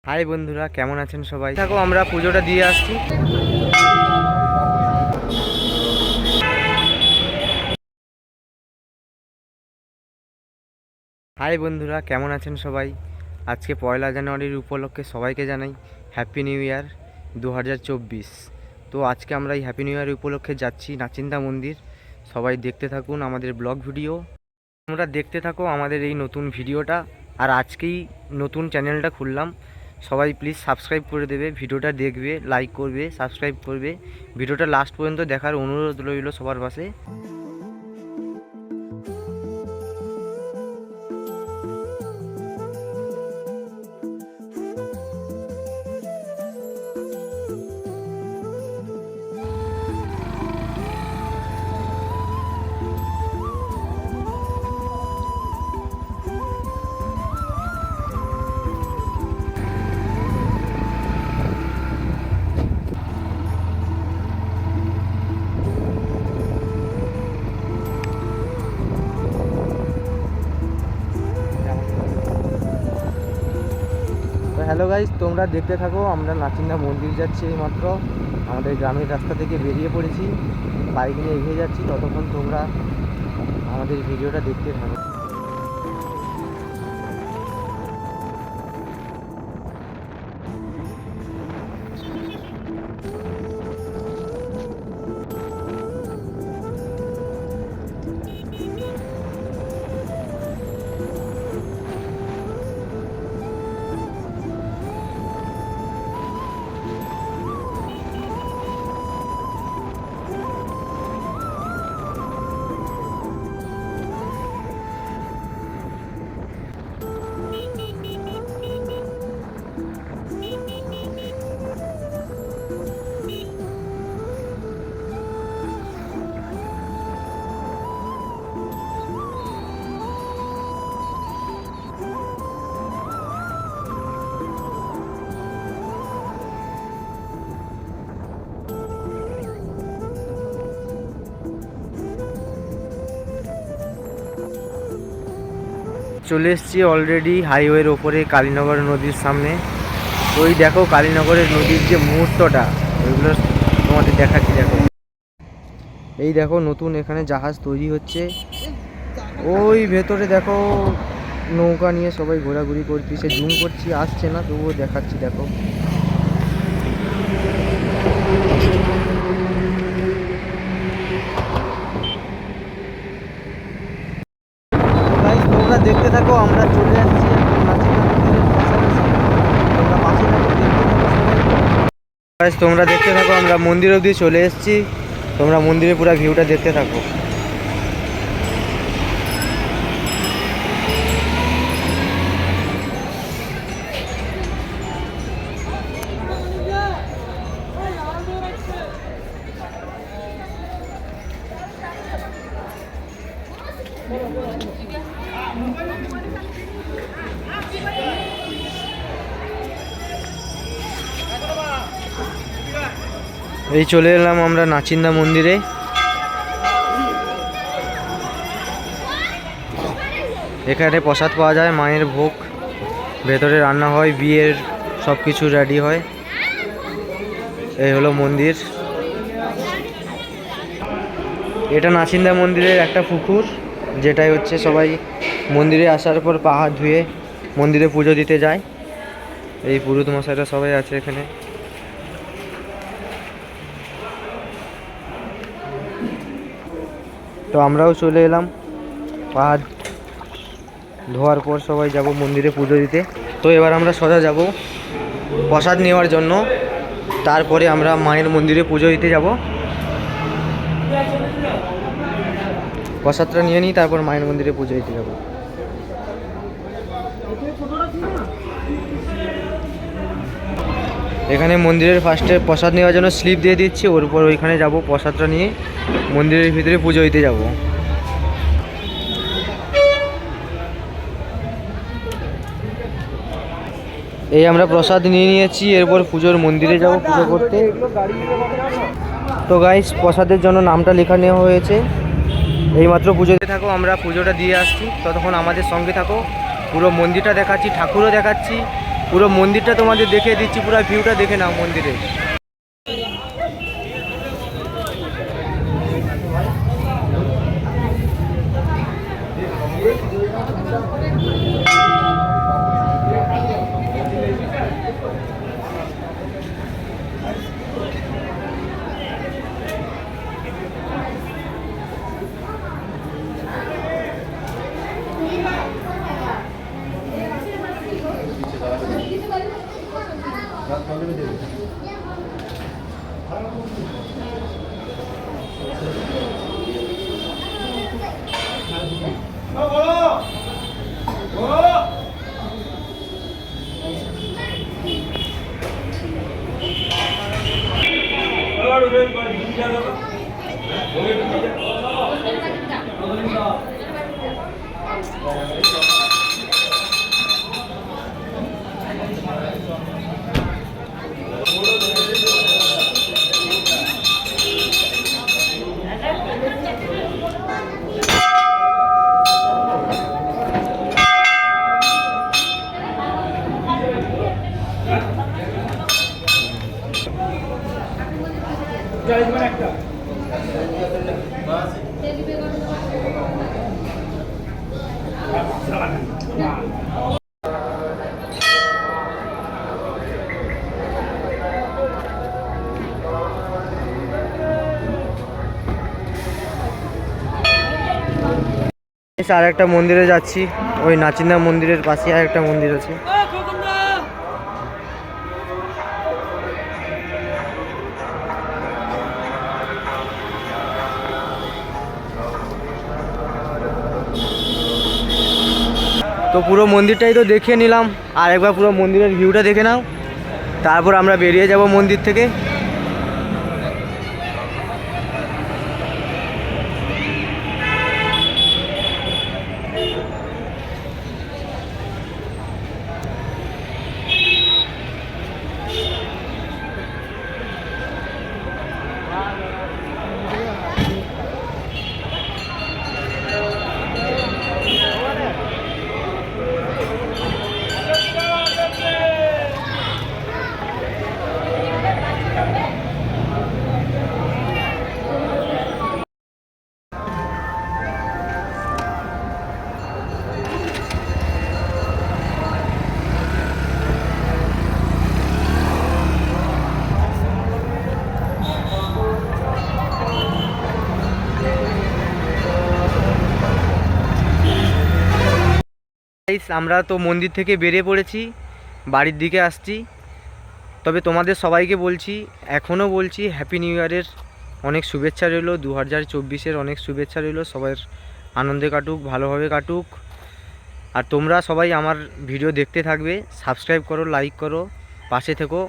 High বন্ধুরা, কেমন আছেন সবাই? দেখো আমরা পুজোটা দিয়ে আসছি। হাই বন্ধুরা, কেমন আছেন সবাই? আজকে 1লা জানুয়ারির উপলক্ষে সবাইকে জানাই হ্যাপি নিউ ইয়ার 2024। তো আজকে আমরা এই হ্যাপি নিউ ইয়ার উপলক্ষে যাচ্ছি নাচিন্দা মন্দির। সবাই দেখতে থাকুন আমাদের ব্লগ ভিডিও। তোমরা দেখতে থাকো আমাদের এই নতুন ভিডিওটা। আর আজকেই নতুন চ্যানেলটা খুললাম, সবাই প্লিজ সাবস্ক্রাইব করে দেবে, ভিডিওটা দেখবে, লাইক করবে, সাবস্ক্রাইব করবে। ভিডিওটা লাস্ট পর্যন্ত দেখার অনুরোধ রইল সবার পাশে। তো হ্যালো গাইস, তোমরা দেখতে থাকো। আমরা নাচিন্দা মন্দির যাচ্ছি, এইমাত্র আমাদের গ্রামের রাস্তা থেকে বেরিয়ে পড়েছি, বাইক নিয়ে এগিয়ে যাচ্ছি। ততক্ষণ তোমরা আমাদের ভিডিওটা দেখতে থাকো। চলে এসেছি অলরেডি হাইওয়ের ওপরে কালীনগর নদীর সামনে। ওই দেখো কালীনগরের নদীর যে মুহূর্তটা, ওইগুলো তোমাদের দেখাচ্ছি। দেখো, এই দেখো নতুন এখানে জাহাজ তৈরি হচ্ছে। ওই ভেতরে দেখো নৌকা নিয়ে সবাই ঘোরাঘুরি করতেছে। জুম করছি, আসছে না, তবুও দেখাচ্ছি। দেখো তোমরা দেখতে থাকো, আমরা চলে যাচ্ছি তোমরা পাশে থাকো, দেখতে থাকো। তোমরা দেখতে থাকো, আমরা মন্দির অবধি চলে এসেছি। তোমরা মন্দিরের পুরো ভিউটা দেখতে থাকো। এই চলে এলাম আমরা নাচিন্দা মন্দিরে। এখানে প্রসাদ পাওয়া যায়, মায়ের ভোগ, ভেতরে রান্না হয়, বিয়ের সব কিছু রেডি হয়। এই হলো মন্দির। এটা নাচিন্দা মন্দিরের একটা পুকুর, যেটাই হচ্ছে সবাই মন্দিরে আসার পর পা হাত ধুয়ে মন্দিরে পুজো দিতে যায়। এই পুরোহিত মশাইরা সবাই আছে এখানে। তো আমরাও চলে এলাম, পা হাত ধোয়ার পর সবাই যাব মন্দিরে পুজো দিতে। তো এবার আমরা সোজা যাব প্রসাদ নেওয়ার জন্য, তারপরে আমরা মায়ের মন্দিরে পুজো দিতে যাব। প্রসাদটা নিয়ে নিই, তারপর মায়ের মন্দিরে পুজো দিতে যাব। এখানে মন্দিরের ফার্স্টে প্রসাদ নেওয়ার জন্য স্লিপ দিয়ে দিচ্ছি, ওর উপর ওইখানে যাব, প্রসাদটা নিয়ে মন্দিরের ভিতরে পুজো দিতে যাব। এই আমরা প্রসাদ নিয়ে নিয়েছি, এরপর পুজোর মন্দিরে যাব পুজো করতে। তো গাইস, প্রসাদের জন্য নামটা লেখা নেওয়া হয়েছে। এইমাত্র পুজো দিতে থাকো, আমরা পুজোটা দিয়ে আসছি। ততক্ষণ আমাদের সঙ্গে থাকো, পুরো মন্দিরটা দেখাচ্ছি, ঠাকুরও দেখাচ্ছি, পুরো মন্দিরটা তোমাদের দেখিয়ে দিচ্ছি, পুরো ভিউটা দেখে নাও মন্দিরের। আর একটা মন্দিরে যাচ্ছি, ওই নাচিন্দা মন্দিরের পাশে আর একটা মন্দির আছে। তো পুরো মন্দিরটাই তো দেখিয়ে নিলাম, আর একবার পুরো মন্দিরের ভিউটা দেখে নাও, তারপর আমরা বেরিয়ে যাব মন্দির থেকে। আমরা তো মন্দির থেকে বেরিয়ে পড়েছি, বাড়ির দিকে আসছি। তবে তোমাদের সবাইকে বলছি, এখনও বলছি, হ্যাপি নিউ ইয়ারের অনেক শুভেচ্ছা রইল, 2024-এর অনেক শুভেচ্ছা রইল। সবার আনন্দে কাটুক, ভালোভাবে কাটুক। আর তোমরা সবাই আমার ভিডিও দেখতে থাকবে, সাবস্ক্রাইব করো, লাইক করো, পাশে থেকো।